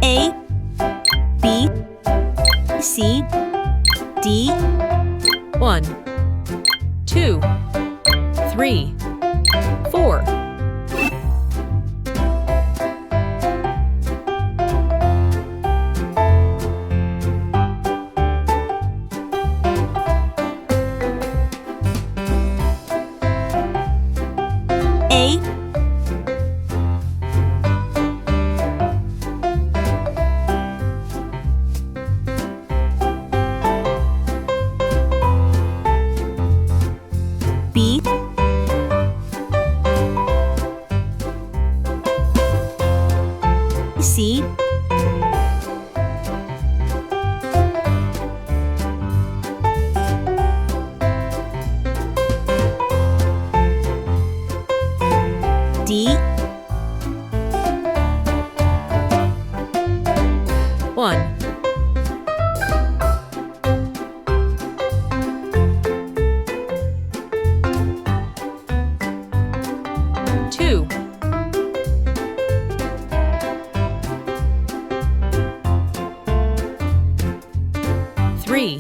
A, B, C, D. 1, 2, 3, 4. A, B, C, D, 1, 2, 3,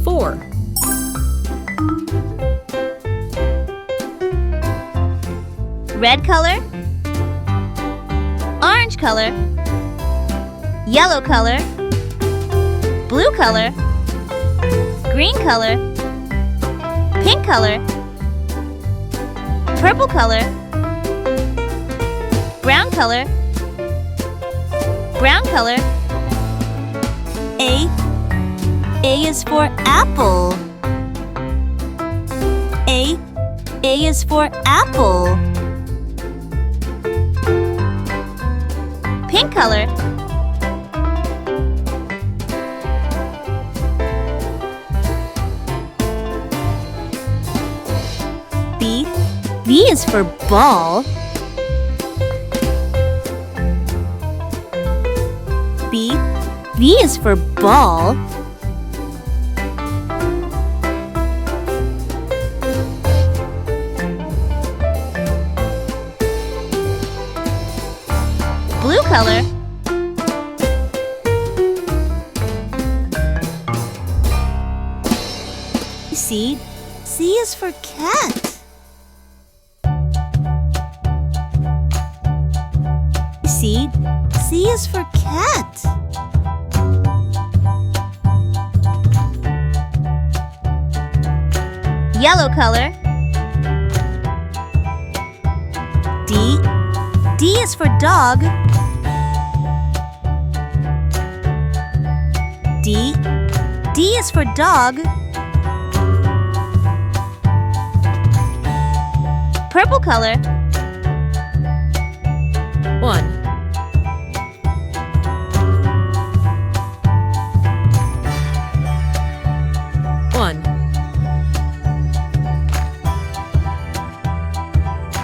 4. red color, orange color, yellow color, blue color, green color, pink color, purple color, brown color, brown color. A is for apple. A is for apple. Pink color. B is for ball. B is for ball. Blue color. C is for cat. C is for cat. Yellow color. D is for dog. D is for dog. Purple color. 1, 1,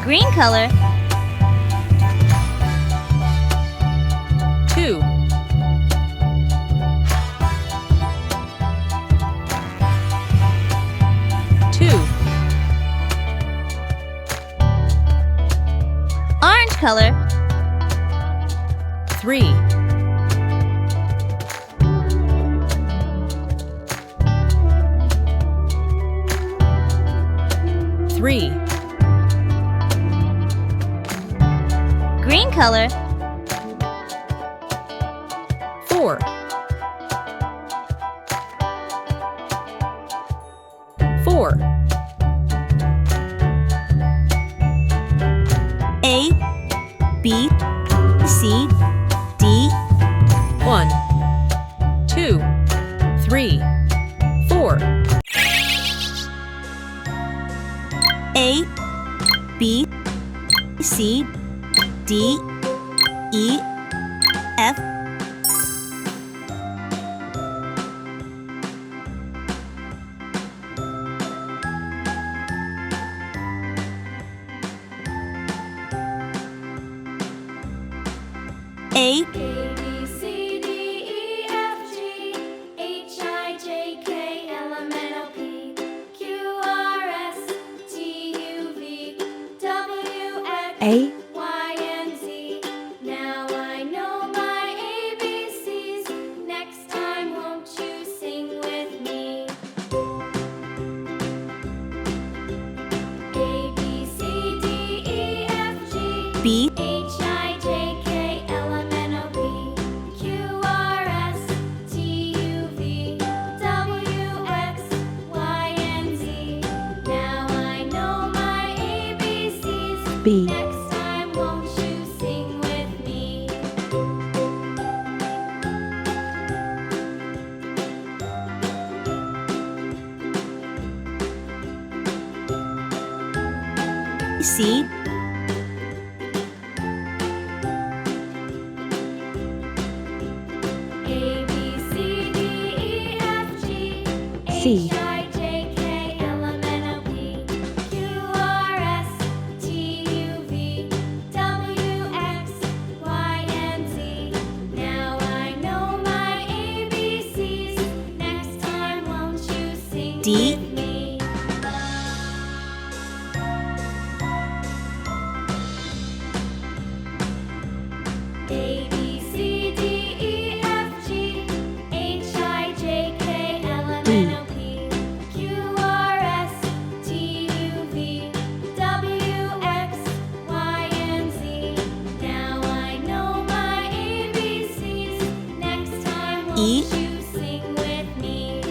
Green color. 2, 2, Orange color. 3, 3, Green color. 4, 4, A, B, C, D. 1, 2, 3, 4. A, B, C, D, E, F. A, ABCDE A, Y, and Z. Now I know my ABCs. Next time, won't you sing with me? A, B, C, D, E, F, G, B, H, I, J, K, L, M, N, O, P, Q, R, S, T, U, V, W, X, Y, and Z. Now I know my ABCs. B, Next time, won't you sing with me? C, A, B, C, D, E, F, G, C. H, I, J, K, L, M, N, O, P, Q, R, S, T, U, V, W, X, Y, and Z. Now I know my ABCs. Next time, won't you sing D. with me? A, B, C, D, E, F, G, H, I, J, K, L, M, N, O, P, Q, R, S, T, U, V, W, X, Y, and Z. Now I know my ABCs. Next time, won't E. you sing with me?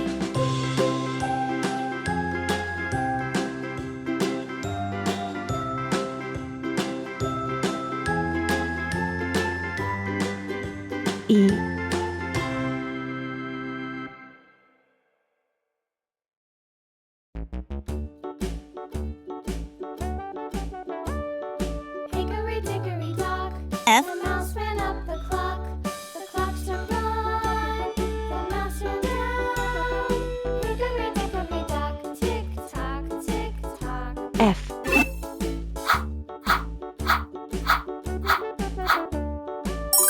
E, Hickory, dickory, dock. F, The mouse ran up the clock. The clock struck one. The mouse ran down. Hickory, dickory, dock. Tick tock, tick tock. F,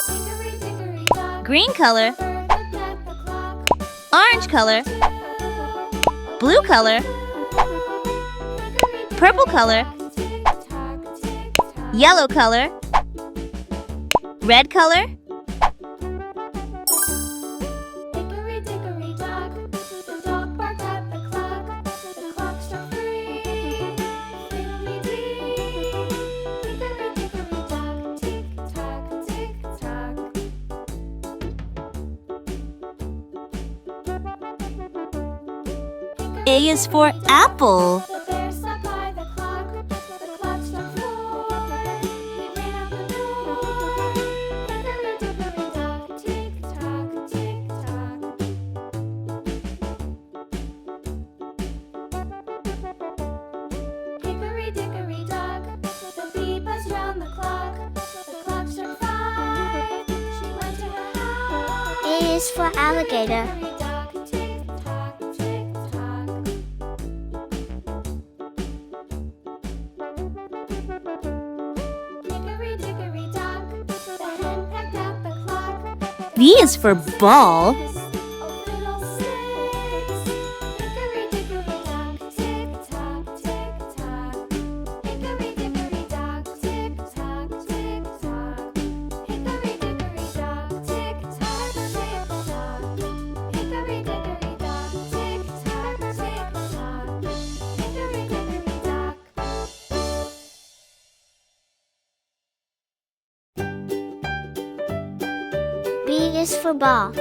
Hickory, dickory, dock. green color, Bird looked at the clock. orange color, Two, blue color, hickory, purple dickory, color, dock. Tick tock, tick tock. yellow color, red color, Hickory, dickory, dock. The dog barked at the clock. The clock struck three. Fiddly-dee. Hickory, dickory, dock. Tick tock, tick tock. A is for apple. The bear sat by the clock. The clock struck four. He ran out the door. Hickory, dickory, dock. Tick tock, tick tock. Hickory, dickory, dock. The bee buzzed round the clock. The clock struck five. She went to her house. A is for alligator. Hickory, dock. Tick tock, tick tock. Hickory, dickory, dock. The hen pecked at the clock. B is for ball. Oh, fiddlesticks. Hickory, dickory, dock. Tick tock, tick tock. Hickory, dickory, dock. Tick tock, tick tock. Hickory, dickory, dock. Tick tock, tick tock. Hickory, dickory, dock. Tick tock, tick tock. Hickory, dickory, dock. B is for ball.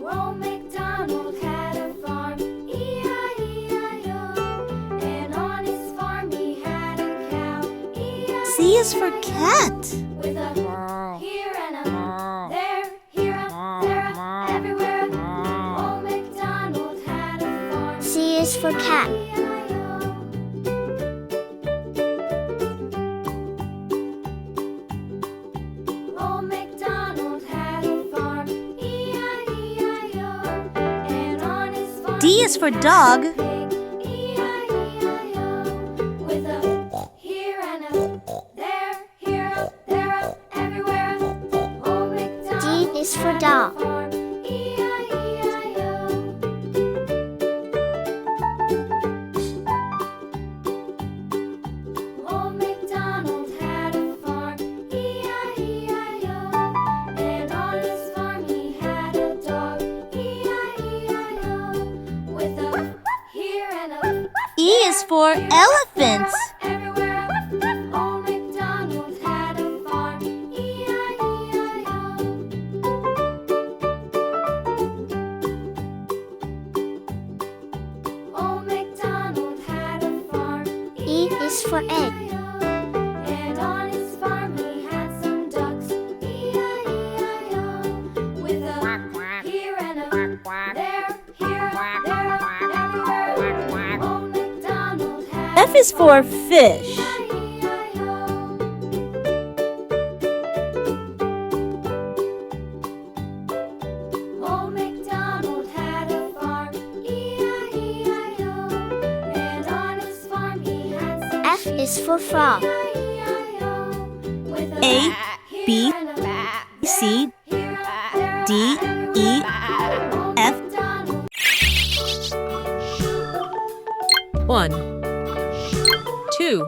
Old MacDonald had a farm, E-I-E-I-O. And on his farm he had a cow, E-I-E-I-O. C is for cat. With a here and a there, here a, there a, everywhere. Old MacDonald had a farm, C is for cat. E-I-E-I-O. Old MacDonald had a farm, E-I-E-I-O. And on his farm D is for dog. pig, E-I-E-I-O. With a here and a there, here a, there a, everywhere. Old MacDonald D is for had a dog. farm, E-I-E-I-O. is for elephants. Everywhere. Old MacDonald had a farm. E-I-E-I-O. Old MacDonald had a farm. E is for egg. And on his farm he had some ducks. E-I-E-I-O. With a here and a there, here, there, everywhere. Old MacDonald had F is for fish. E-I-E-I-O. Old MacDonald had a farm. E-I-E-I-O. And on his farm he had some F is for frog. A, B, C, D, E, F. 1, 2,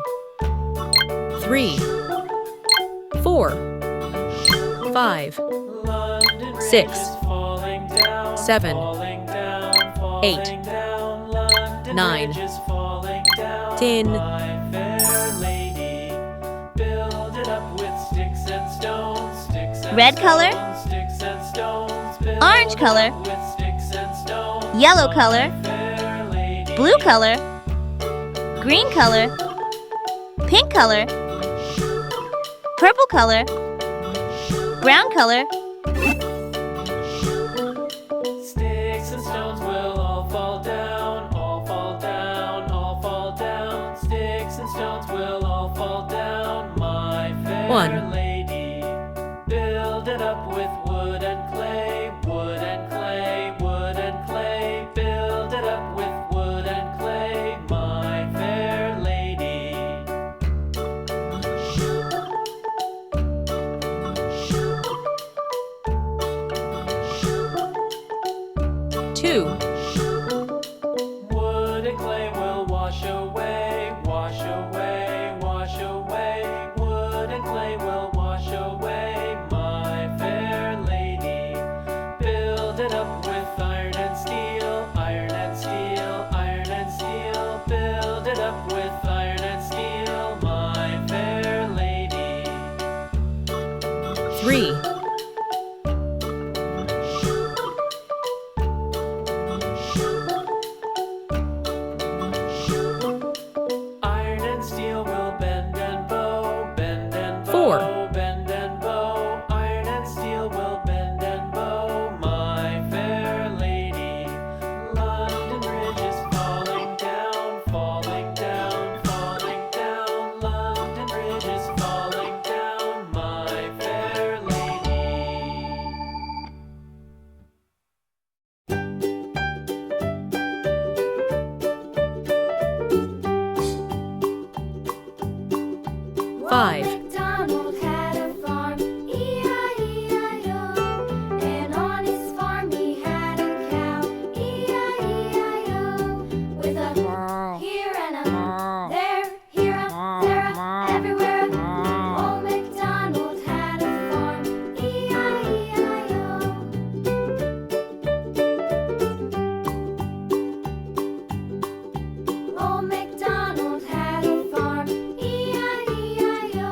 3, 4, 5, 6, 7, 8, 9, 10. Red color, orange color, yellow color, blue color, green color, pink color, purple color, brown color. Sticks and stones will all fall down, all fall down, all fall down. Sticks and stones will all fall down, my fair 1. lady. Build it up with wood and clay, wood and clay, wood and clay. Build it up with wood and clay, my fair lady. 2, Wood and clay will wash away, wash away, wash away. Wood and clay will wash away, my fair lady. Build it up with iron and steel, iron and steel, iron and steel. Build it up with iron and steel, my fair lady. 3, Iron and steel will bend and bow, bend and bow, 4, bend and bow. Iron and steel will bend and bow, my fair lady. London Bridge is falling down, falling down, falling down. London Bridge is falling down, my fair lady. 5, MacDonald had a farm, E-I-E-I-O. And on his farm he had a cow, E-I-E-I-O. With a here and a there, here, there, everywhere. Old MacDonald had a farm, E-I-E-I-O. Old MacDonald had a farm, E-I-E-I-O.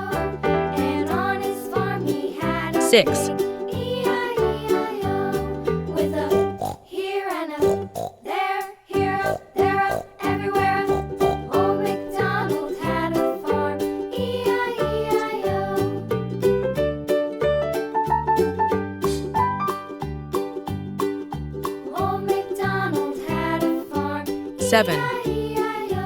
And on his farm he had a 6, pig, E-I-E-I-O. With a here and a there, here, there, everywhere. Old MacDonald had a farm, E-I-E-I-O. Old MacDonald had a farm, 7, E-I-E-I-O.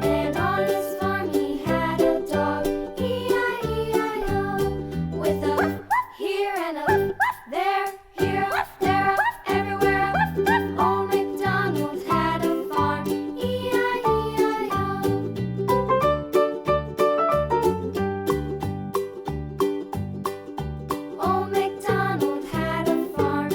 And on his farm he had a dog, E-I-E-I-O. With a here and a there, here, there, everywhere. Old MacDonald had a farm, E-I-E-I-O. 8. Old MacDonald had a farm,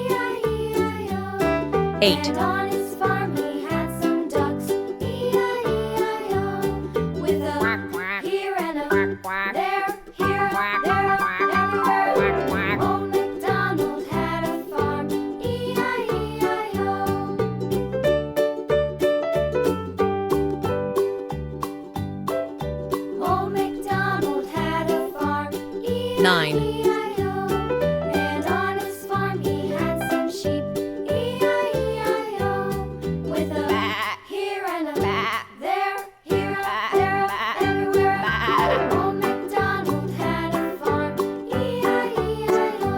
E-I-E-I-O. And on his farm he had a dog, E-I-E-I-O. With a here and a there, here, there, everywhere. Old MacDonald had a farm, E-I-E-I-O. Old MacDonald had a farm, E-I-E-I-O. 8, And on his farm he had some ducks, E-I-E-I-O. With a here and a there, here, there, everywhere. Old MacDonald had a farm, E-I-E-I-O. 9, E-I-E-I-O. And on his farm he had some sheep. E-I-E-I-O. With a here and a there, here, there, everywhere. Old MacDonald had a farm. E-I-E-I-O.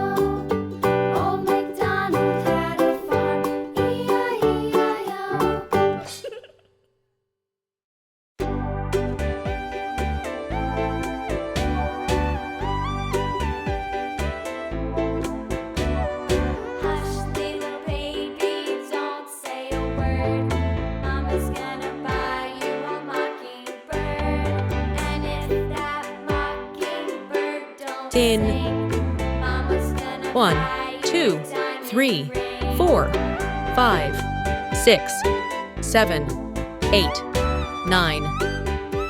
Old MacDonald had a farm. E-I-E-I-O. Hush, little baby, don't say a word. Mama's gonna buy you a mockingbird. And if that mockingbird don't 10, sing, Mama's gonna 1, buy you 2, a diamond 3, ring. 4, 5, 6, 7, 8, 9,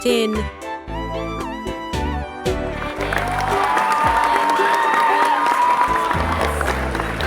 10,